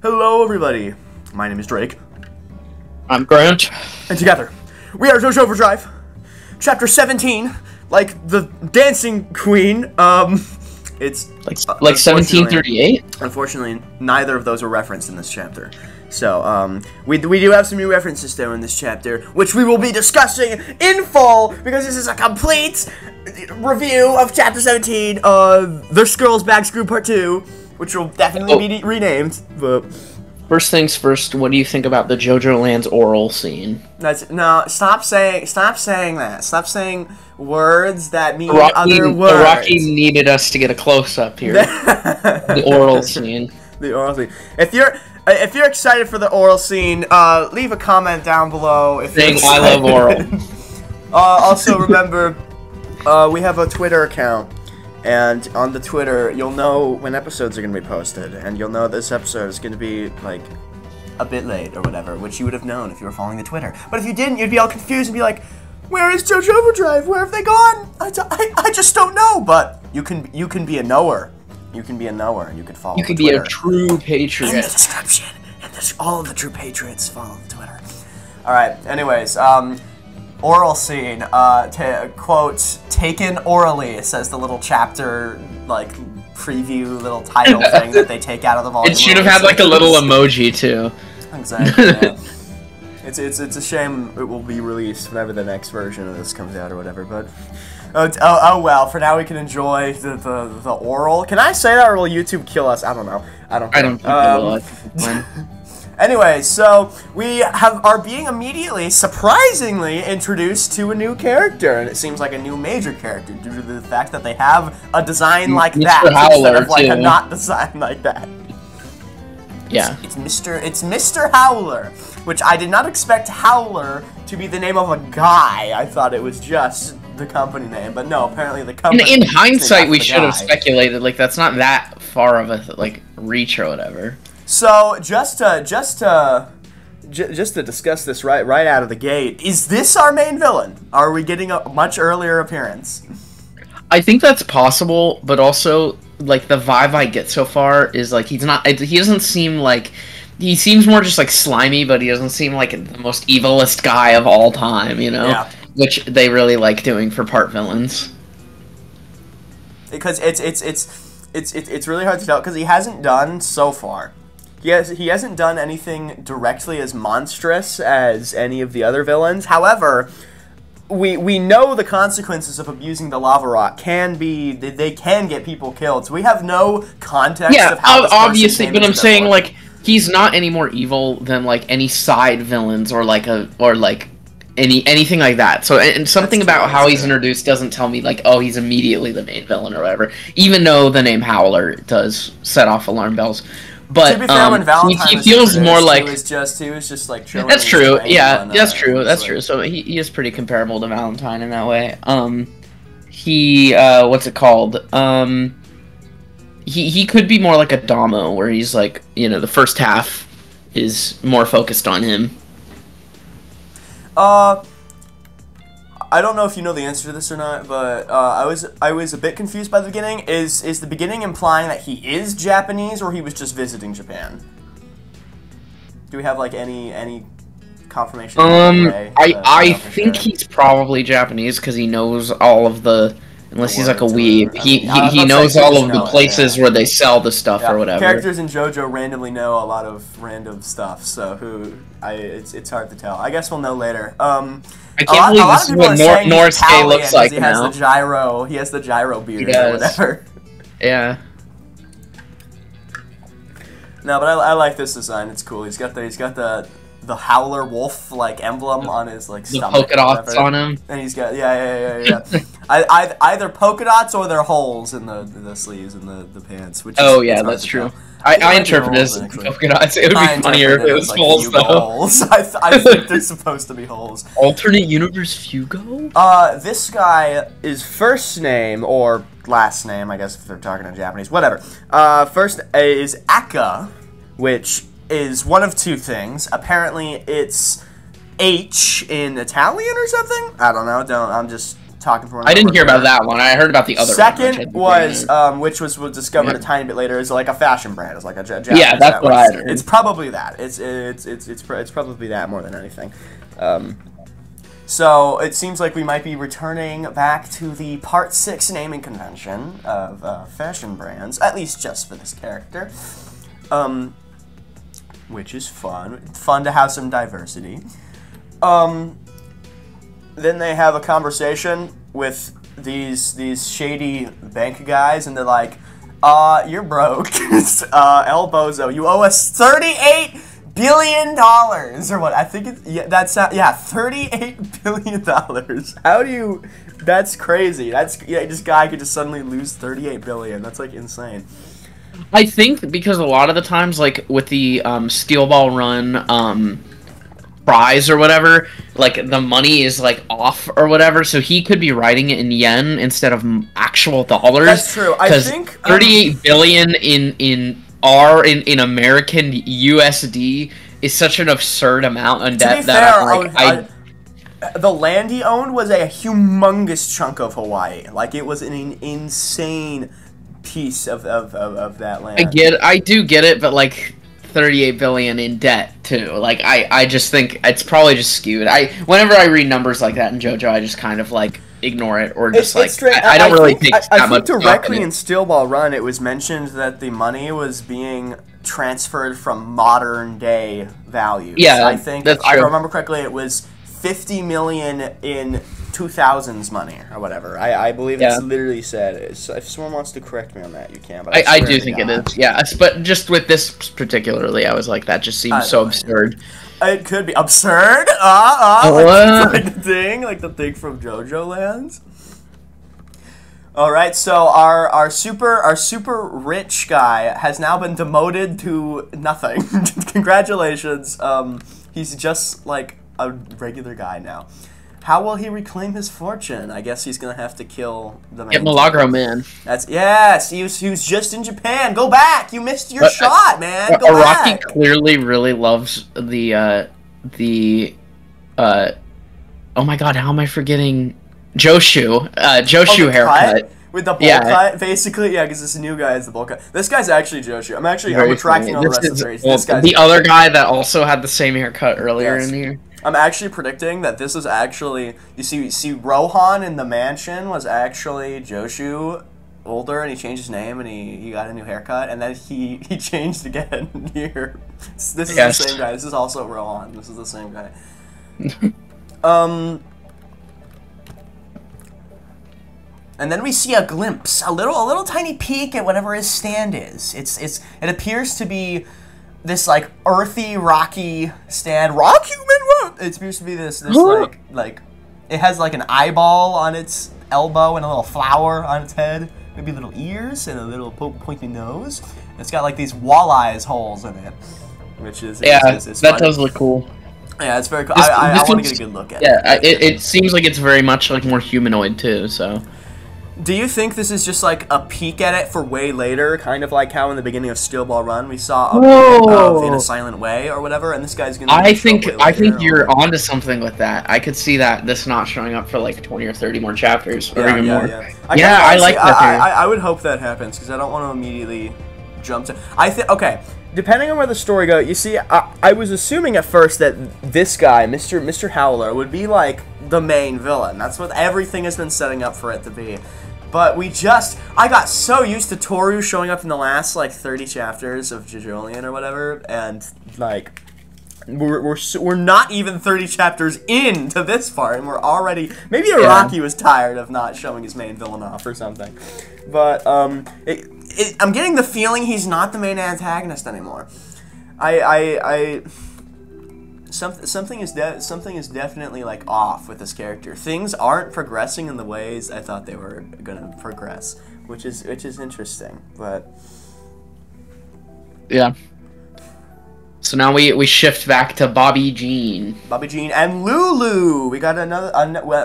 Hello everybody, my name is Drake. I'm Grant. And together, we are JoJo Overdrive, Chapter 17, like the Dancing Queen. It's like 1738? Unfortunately, neither of those are referenced in this chapter. So, we do have some new references though in this chapter, which we will be discussing in full, because this is a complete review of Chapter 17, The Skirls Bag Screw Part 2, which will definitely be renamed, but... First things first, what do you think about the JOJOLands oral scene? No, stop saying that. Stop saying words that mean other words. Rocky needed us to get a close-up here. The oral scene. The oral scene. If you're excited for the oral scene, leave a comment down below. Saying I love oral. Also remember, we have a Twitter account. And on the Twitter, you'll know when episodes are going to be posted, and you'll know this episode is going to be, like, a bit late or whatever, which you would have known if you were following the Twitter. But if you didn't, you'd be all confused and be like, where is JoJo Overdrive? Where have they gone? I just don't know. But you can be a knower. You can be a knower, and you can follow the Twitter. You can be a true patriot. In the description. And all of the true patriots follow the Twitter. Alright, anyways, oral scene, quote, taken orally, says the little chapter, like, preview little title thing that they take out of the volume. It should have had, like, a little emoji, too. Exactly, yeah. It's a shame it will be released whenever the next version of this comes out or whatever, but... Oh well, for now we can enjoy the oral. Can I say that, or will YouTube kill us? I don't know. I don't think it will. Anyway, so we are being immediately, surprisingly, introduced to a new character, and it seems like a new major character due to the fact that they have a design like that Howler, instead of like too. a not design like that. Yeah, it's Mr. Howler, which I did not expect Howler to be the name of a guy. I thought it was just the company name, but no, apparently the company. In hindsight, we should have speculated. Like, that's not that far of a reach or whatever. So just to discuss this right out of the gate, is this our main villain? Are we getting a much earlier appearance? I think that's possible, but also like the vibe I get so far is like he's not. He doesn't seem like he seems more just like slimy, but he doesn't seem like the most evilest guy of all time. You know, yeah. Which they really like doing for part villains. Because it's really hard to tell because he hasn't done so far. He hasn't done anything directly as monstrous as any of the other villains. However, we know the consequences of abusing the lava rock can be they can get people killed. So we have no context of how this obviously, but I'm saying like he's not any more evil than like any side villains or anything like that. So and something about how he's introduced doesn't tell me like, oh, he's immediately the main villain or whatever. Even though the name Howler does set off alarm bells. But to be fair, when Valentine he feels more like he was just like chilling. That's true. Yeah, that's true. That's true. So he is pretty comparable to Valentine in that way. What's it called? He could be more like a Damo, where he's like, you know, the first half is more focused on him. I don't know if you know the answer to this or not, but I was a bit confused by the beginning. Is the beginning implying that he is Japanese or he was just visiting Japan? Do we have like any confirmation? I think he's probably Japanese because he knows all of the. Unless he's like a weeb, he knows all of the places where they sell the stuff or whatever. Characters in JoJo randomly know a lot of random stuff, so it's hard to tell. I guess we'll know later. I can't believe this is what Norsuke looks like now. He has the gyro beard or whatever. Yeah. No, but I like this design. It's cool. He's got the Howler wolf like emblem on his like stomach. The polka dots on him. And he's got yeah. Either polka dots or they're holes in the sleeves and the pants. Which is, that's true. I interpret it as polka dots. It would be funnier if it was holes though. Holes. I think they're supposed to be holes. Alternate universe Fugo? This guy is first name or last name, I guess if they're talking in Japanese, whatever. First is Aka, which is one of two things. Apparently, it's H in Italian or something. I don't know. I'm just talking for. I didn't hear about that one. I heard about the other Second one. which was discovered a tiny bit later, is like a fashion brand. It's like a Japanese. Yeah, that's what I heard. It's probably that. It's probably that more than anything. So it seems like we might be returning back to the Part 6 naming convention of fashion brands, at least just for this character. Which is fun. Fun to have some diversity. Then they have a conversation with these shady bank guys, and they're like, you're broke. El Bozo, you owe us $38 billion, or what? I think it's, $38 billion. How do you, that's crazy. This guy could just suddenly lose $38 billion. That's, like, insane. I think because a lot of the times, like, with the Steel Ball Run prize or whatever, like, the money is, like, off or whatever, so he could be writing it in yen instead of actual dollars. That's true. I think 38 billion in American USD is such an absurd amount on debt that the land he owned was a humongous chunk of Hawaii. Like, it was an insane piece of that land. I do get it, but like 38 billion in debt too. Like I just think it's probably just skewed. Whenever I read numbers like that in JoJo, I just kind of like ignore it or just I don't really think that much. Directly in Steel Ball Run, it was mentioned that the money was being transferred from modern day values. Yeah, I think if I remember correctly, it was 50 million in 2000s money or whatever. I believe it's literally said. If someone wants to correct me on that, you can. But I do think it is. Yeah, but just with this particularly, I was like, that just seems so absurd. It could be absurd. Like the thing from JOJOLands. All right, so our super rich guy has now been demoted to nothing. Congratulations. He's just like a regular guy now. How will he reclaim his fortune? I guess he's gonna have to kill the man. Get Milagro Man. Yes. He was just in Japan. Go back. You missed your shot, man. Go back. Araki clearly really loves the oh my god, how am I forgetting Joshu haircut. With the bowl cut, basically, because this new guy is the bowl cut. This guy's actually Joshu. I'm retracting all the rest of the series. This guy's the other guy that also had the same haircut earlier in here. I'm actually predicting that this is actually, you see Rohan in the mansion was actually Joshu older, and he changed his name, and he got a new haircut, and then he changed again here. This is the same guy. This is also Rohan. This is the same guy. And then we see a glimpse, a little tiny peek at whatever his stand is. It appears to be this like earthy, rocky stand. Rock human rock. It appears to be this like it has like an eyeball on its elbow and a little flower on its head. Maybe little ears and a little pointy nose. And it's got like these walleyes holes in it, which is that does look cool. Yeah, it's very cool. I want to get a good look at it. Yeah, it seems like it's very much like more humanoid too. So. Do you think this is just like a peek at it for way later, kind of like how in the beginning of Steel Ball Run we saw a bit of In a Silent Way or whatever, and this guy's gonna? I think you're onto something with that. I could see that this not showing up for like 20 or 30 more chapters or even more. I like that. I would hope that happens because I don't want to immediately jump to. I think depending on where the story goes, you see, I was assuming at first that this guy, Mr. Howler, would be like the main villain. That's what everything has been setting up for it to be. But I got so used to Toru showing up in the last, like, 30 chapters of JOJOLion or whatever, and, like, we're not even 30 chapters into this part, and we're already, maybe Araki was tired of not showing his main villain off or something. But, I'm getting the feeling he's not the main antagonist anymore. Something is definitely like off with this character. Things aren't progressing in the ways I thought they were gonna progress, which is interesting. But yeah. So now we shift back to Bobby Jean. Bobby Jean and Lulu. We got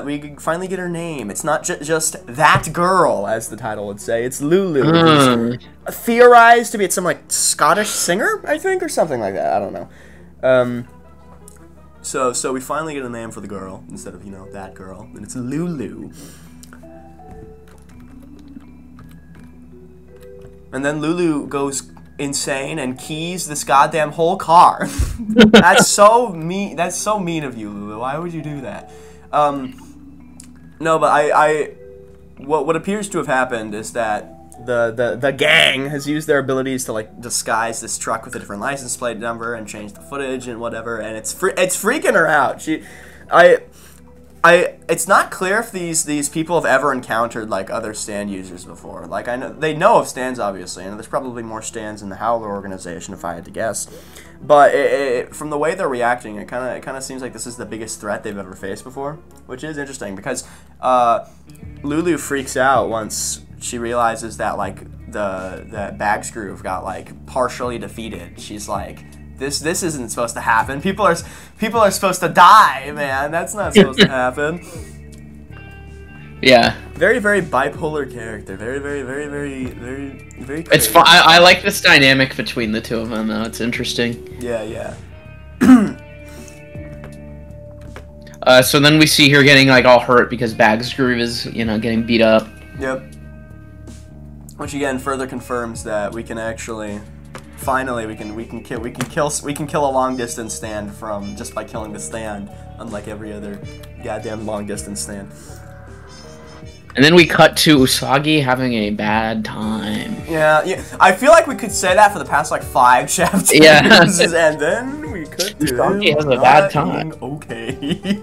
we finally get her name. It's not just that girl, as the title would say. It's Lulu. Theorized to be some like Scottish singer, I think, or something like that. I don't know. So we finally get a name for the girl instead of, that girl, and it's Lulu. And then Lulu goes insane and keys this goddamn whole car. That's so mean. That's so mean of you, Lulu. Why would you do that? No, but what appears to have happened is that the gang has used their abilities to like disguise this truck with a different license plate number and change the footage and whatever, and it's freaking her out. It's not clear if these people have ever encountered like other stand users before. Like I know they know of stands obviously, and there's probably more stands in the Howler organization if I had to guess. But from the way they're reacting, it kind of seems like this is the biggest threat they've ever faced before, which is interesting because Lulu freaks out once she realizes that like the Bags Groove got like partially defeated. She's like, this isn't supposed to happen. People are supposed to die, man. That's not supposed to happen. Yeah. Very, very bipolar character. Very, very, very, very, very, very. It's fun. I like this dynamic between the two of them, though. It's interesting. Yeah, yeah. So then we see her getting like all hurt because Bags Groove is, getting beat up. Yep. Which again further confirms that we can actually, finally, we can kill a long distance stand from just by killing the stand, unlike every other goddamn long distance stand. And then we cut to Usagi having a bad time. Yeah. I feel like we could say that for the past like 5 chapters. Yeah. And then we could do Usagi has a bad time. Okay.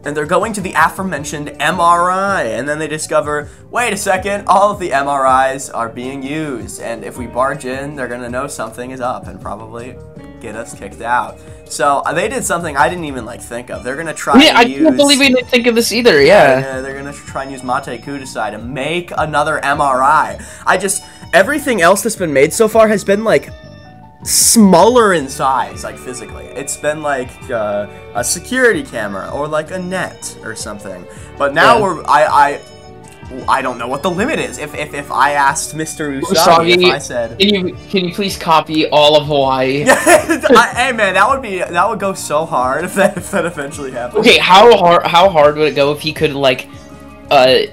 And they're going to the aforementioned MRI, and then they discover, wait a second, all of the MRIs are being used, and if we barge in, they're gonna know something is up and probably get us kicked out. So they did something I didn't even like think of. They're gonna try. I can't believe we didn't think of this either. Yeah. They're gonna try and use Mate Kudasai to make another MRI. Everything else that's been made so far has been like smaller in size, like physically. It's been like a security camera or like a net or something. But now I don't know what the limit is. If I asked Mr. Usagi, if I said, can you please copy all of Hawaii? Hey man, that would go so hard if that eventually happened. Okay, how hard would it go if he could like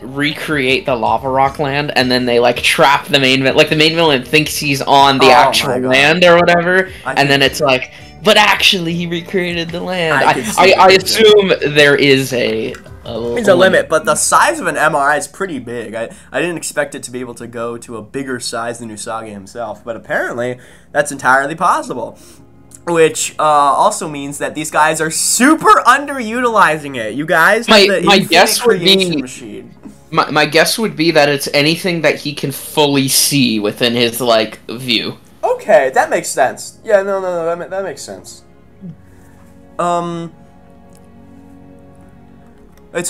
recreate the lava rock land, and then they like trap the main villain, like the main villain thinks he's on the actual land or whatever, and then it's like, but actually he recreated the land. I assume there is a limit, but the size of an MRI is pretty big. I didn't expect it to be able to go to a bigger size than Usagi himself, but apparently that's entirely possible. Which also means that these guys are super underutilizing it. You guys, my guess would be my guess would be that it's anything that he can fully see within his like view. Okay, that makes sense. Yeah, no, that makes sense. It's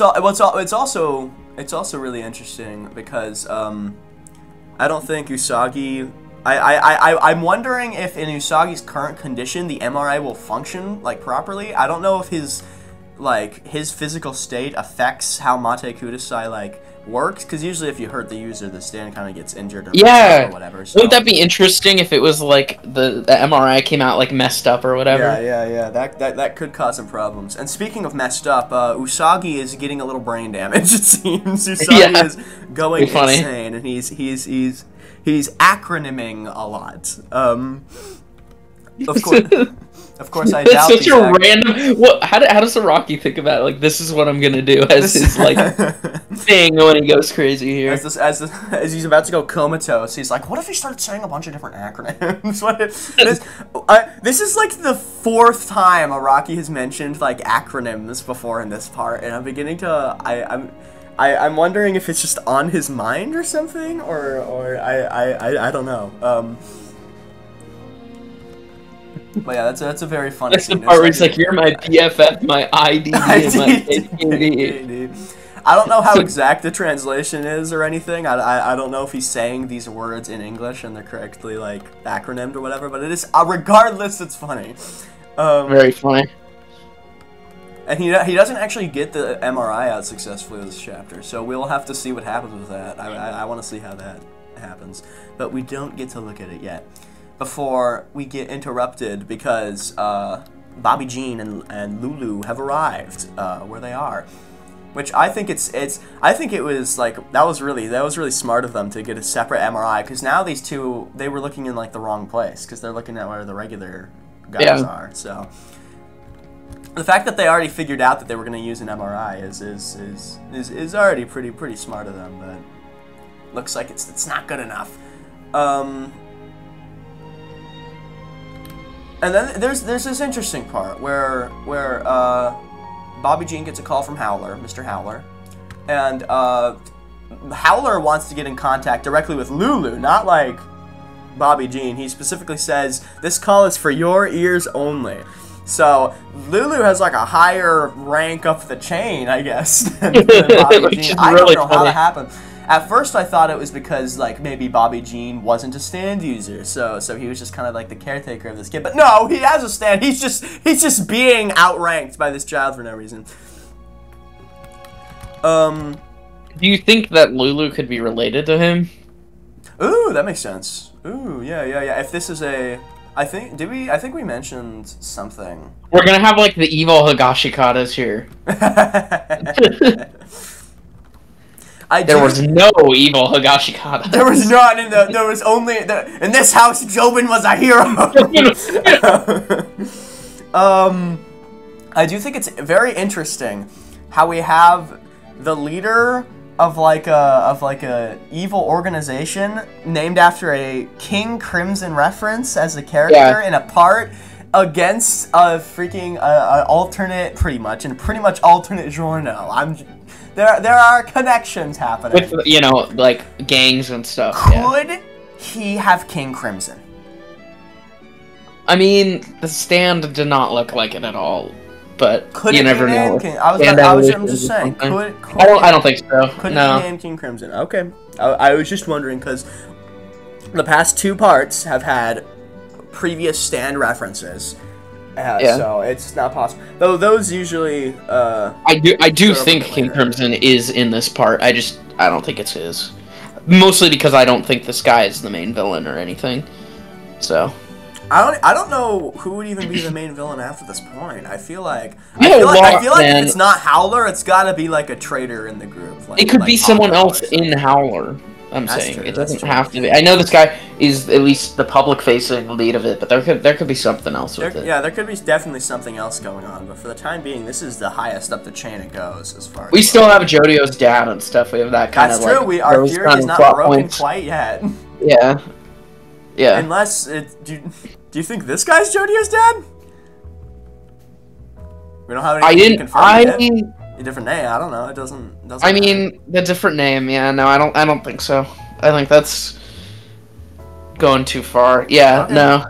also really interesting because I don't think Usagi. I'm wondering if in Usagi's current condition the MRI will function like properly. I don't know if his physical state affects how Mate Kudasai like works, because usually if you hurt the user, the stand kind of gets injured or whatever. So. Wouldn't that be interesting if it was like the MRI came out like messed up or whatever? Yeah. That could cause some problems. And speaking of messed up, Usagi is getting a little brain damage. It seems Usagi is going insane, and he's acronyming a lot. Of course, I doubt. That's such a random. How does Araki think about it? Like, this is what I'm gonna do as his like thing when he goes crazy here. As he's about to go comatose, he's like, "What if he started saying a bunch of different acronyms?" This is like the 4th time Araki has mentioned like acronyms before in this part, and I'm beginning to I'm wondering if it's just on his mind or something, or I don't know. But yeah, that's a very funny scene. That's the part where he's like, "You're my BFF, my ID, and my AKD." I don't know how exact the translation is or anything. I don't know if he's saying these words in English and they're correctly like acronymed or whatever. But it is regardless, it's funny. Very funny. And he doesn't actually get the MRI out successfully this chapter, so we'll have to see what happens with that. I want to see how that happens, but we don't get to look at it yet. Before we get interrupted because Bobby Jean and Lulu have arrived where they are. Which I think I think it was like that was really smart of them to get a separate MRI, because now these two, they were looking in like the wrong place, because they're looking at where the regular guys are. So the fact that they already figured out that they were going to use an MRI is already pretty smart of them, but looks like it's not good enough. And then there's this interesting part where Bobby Jean gets a call from Howler, Mr. Howler, and Howler wants to get in contact directly with Lulu, not like Bobby Jean. He specifically says, "This call is for your ears only." So Lulu has like a higher rank up the chain, I guess, than Bobby Jean. I don't know how that happened. At first, I thought it was because like maybe Bobby Jean wasn't a stand user, so he was just kind of like the caretaker of this kid. But no, he has a stand. He's just being outranked by this child for no reason. Do you think that Lulu could be related to him? Ooh, that makes sense. Ooh, yeah. If this is a, I think we mentioned something. We're gonna have like the evil Higashikatas here. There was no evil Higashikata. There was none. There was only in this house. Jobin was a hero. I do think it's very interesting how we have the leader of like a evil organization named after a King Crimson reference as a character in a part against a freaking alternate, pretty much alternate Giorno. There are connections happening. With, you know, like, gangs and stuff. Could he have King Crimson? I mean, the stand did not look like it at all, but could you it never be know. I'm just saying. I don't think so. Could it be named King Crimson? Okay. I was just wondering, because the past two parts have had previous stand references. So it's not possible. Though those usually. I do think King Crimson is in this part. I don't think it's his. Mostly because I don't think this guy is the main villain or anything. So. I don't know who would even be the main villain after this point. I feel like if it's not Howler, it's got to be like a traitor in the group. Like, it could be someone else in Howler. I'm saying it doesn't have to be. I know this guy is at least the public-facing lead of it, but there could be something else with it. Yeah, there could be definitely something else going on, but for the time being, this is the highest up the chain it goes as far. We still have Jodio's dad and stuff. We have that kind of. That's true. Our theory is not broken quite yet. Yeah. Yeah. Unless do you think this guy's Jodio's dad? We don't have anything confirmed yet. A different name. I don't know. It doesn't. I mean, the different name. Yeah. No, I don't think so. I think that's going too far. Yeah. Okay. No.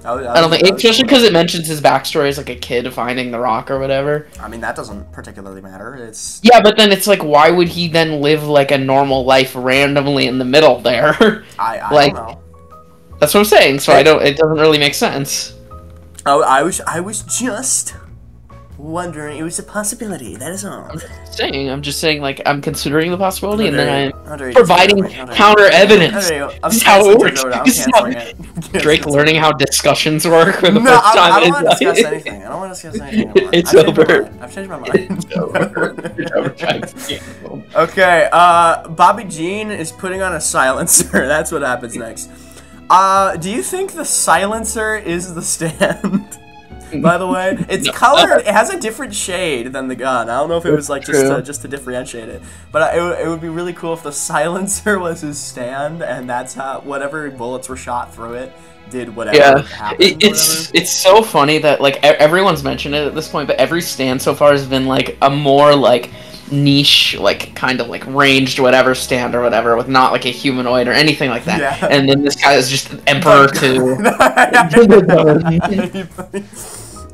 I don't think, especially because it mentions his backstory as like a kid finding the rock or whatever. I mean, that doesn't particularly matter. It's but then it's like, why would he then live like a normal life randomly in the middle there? I like, don't know. That's what I'm saying. So it doesn't really make sense. Oh, I was just wondering. It was a possibility. That is all. I'm just saying, like, I'm considering the possibility, and then I'm providing counter evidence. This is how it works. This is how Drake learning how discussions work for the first time. I don't want to discuss anything. I don't want to discuss anything anymore. It's over. I've changed my mind. It's over. Okay, Bobby Jean is putting on a silencer. That's what happens next. Do you think the silencer is the stand? By the way, it's colored. It has a different shade than the gun. I don't know if it was like just to differentiate it, but it would be really cool if the silencer was his stand, and that's how whatever bullets were shot through it did whatever happened. It's so funny that like everyone's mentioned it at this point, but every stand so far has been like a more like niche, like kind of like ranged whatever stand or whatever, with not like a humanoid or anything like that. Yeah. And then this guy is just an emperor too.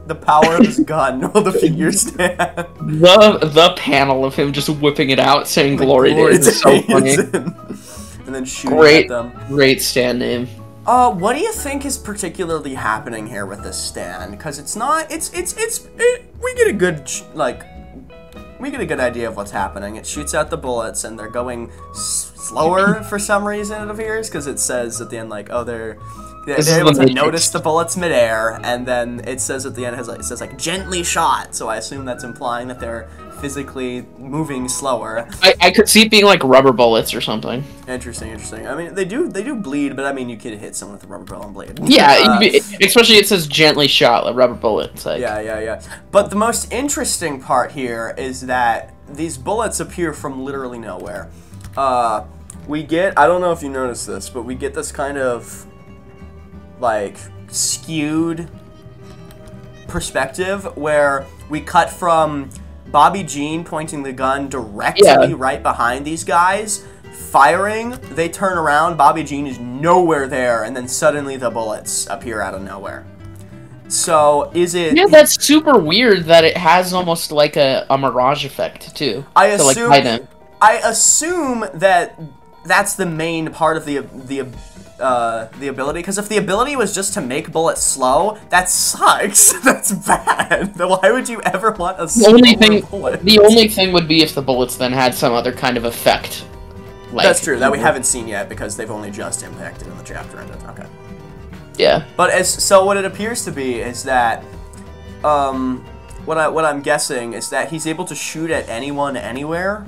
The power of his gun will defeat your stand. The panel of him just whipping it out, saying "Glory Days" is so funny. And then shooting at them. Great stand name. What do you think is particularly happening here with this stand? Because it's not. We get a good we get a good idea of what's happening. It shoots out the bullets, and they're going slower for some reason, it appears, because it says at the end, like, oh, They're able to notice the bullets midair, and then it says at the end, it says like gently shot. So I assume that's implying that they're physically moving slower. I could see it being like rubber bullets or something. Interesting. I mean, they do bleed, but I mean, you could hit someone with a rubber bullet and bleed. Yeah, especially it says gently shot, like rubber bullets. Like. Yeah. But the most interesting part here is that these bullets appear from literally nowhere. We get, I don't know if you noticed this, but we get this kind of like skewed perspective where we cut from Bobby Jean pointing the gun directly right behind these guys, firing, they turn around, Bobby Jean is nowhere there, and then suddenly the bullets appear out of nowhere. So, is it... Yeah, that's super weird that it has almost like a mirage effect, too. I assume that that's the main part of the ability, because if the ability was just to make bullets slow, that sucks. That's bad. Why would you ever want a slower bullet? The only thing would be if the bullets then had some other kind of effect. Like, that's true, that we haven't seen yet, because they've only just impacted in the chapter ended. Okay. Yeah. But so what it appears to be is that, what I'm guessing is that he's able to shoot at anyone, anywhere,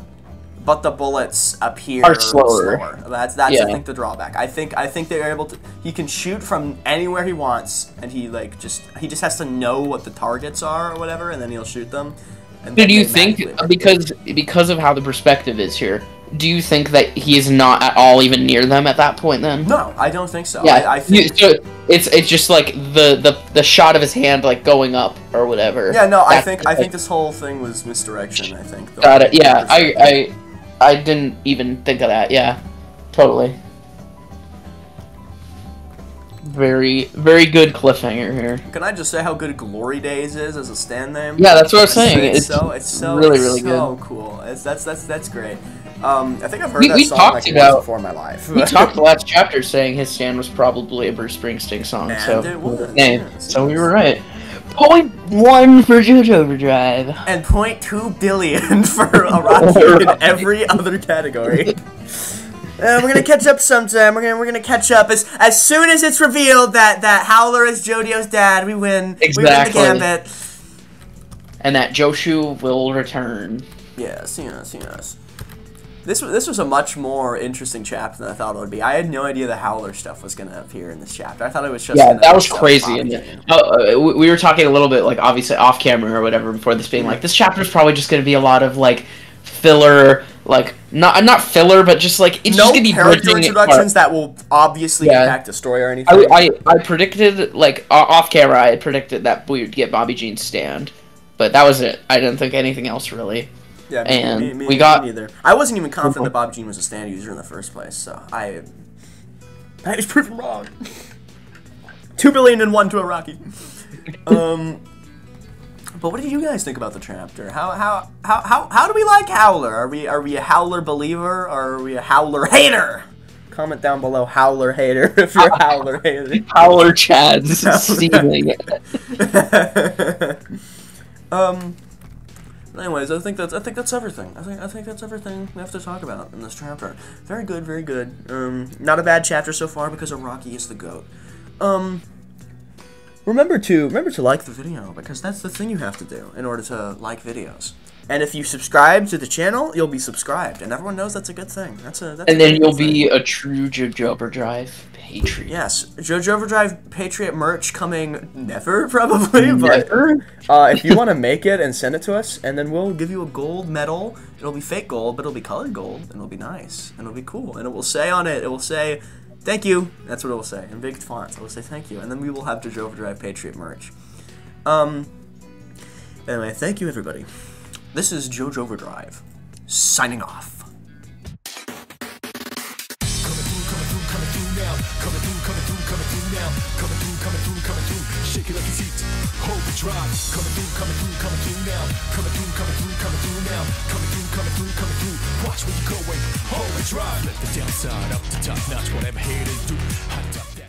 but the bullets appear slower. That's I think the drawback. I think they're able to. He can shoot from anywhere he wants, and he just has to know what the targets are or whatever, and then he'll shoot them. And do you think because of how the perspective is here? Do you think that he is not at all even near them at that point? Then no, I don't think so. Yeah, I think so it's just like the shot of his hand like going up or whatever. Yeah, no, I think this whole thing was misdirection. I think. Got it. Yeah, I didn't even think of that. Yeah, totally. Very, very good cliffhanger here. Can I just say how good Glory Days is as a stand name? Yeah, that's what I was saying. It's so really good. So cool. That's great. I think I've heard that song like once before in my life. We talked the last chapter saying his stand was probably a Bruce Springsteen song. And so it was. So we were right. 0.1 for JoJo Overdrive. And 0.2 billion for a Rocky in every other category. We're gonna catch up sometime. We're gonna catch up as soon as it's revealed that Howler is Jodio's dad. We win. Exactly. We win the gambit. And that Jojo will return. Yes. This was a much more interesting chapter than I thought it would be. I had no idea the Howler stuff was going to appear in this chapter. I thought it was just that was crazy. We were talking a little bit, like, obviously off camera or whatever before this being like, this chapter is probably just going to be a lot of, like, filler, like, not filler, but just, like, it's just going to be character introductions that will obviously impact the story or anything. I predicted, like, off camera, I had predicted that we would get Bobby Jean's stand. But that was it. I didn't think anything else, really. Yeah, me neither. I wasn't even confident that Bob Jean was a stand user in the first place, so I was proven wrong. 2 billion and 1 to a Rocky. But what did you guys think about the chapter? How do we like Howler? Are we a Howler believer or are we a Howler hater? Comment down below, Howler hater, if you're a Howler hater. Howler Chad's stealing it. Anyways, I think that's everything. I think that's everything we have to talk about in this chapter. Very good, very good. Not a bad chapter so far because Rocky is the GOAT. Remember to like the video because that's the thing you have to do in order to like videos. And if you subscribe to the channel, you'll be subscribed, and everyone knows that's a good thing. And then you'll be a true JoJo Overdrive patriot. Yes, JoJo Overdrive Patriot merch coming never, probably. Never? But if you want to make it and send it to us, and then we'll give you a gold medal. It'll be fake gold, but it'll be colored gold, and it'll be nice, and it'll be cool, and it will say on it, thank you. That's what it will say in big fonts. It will say thank you, and then we will have JoJo Overdrive Patriot merch. Anyway, thank you everybody. This is JoJo Overdrive signing off. Shake it like your feet, overdrive. Coming through now. Coming through now. Coming through. Watch where you're going, overdrive. Let the downside up to top notch, whatever haters do. Hot top.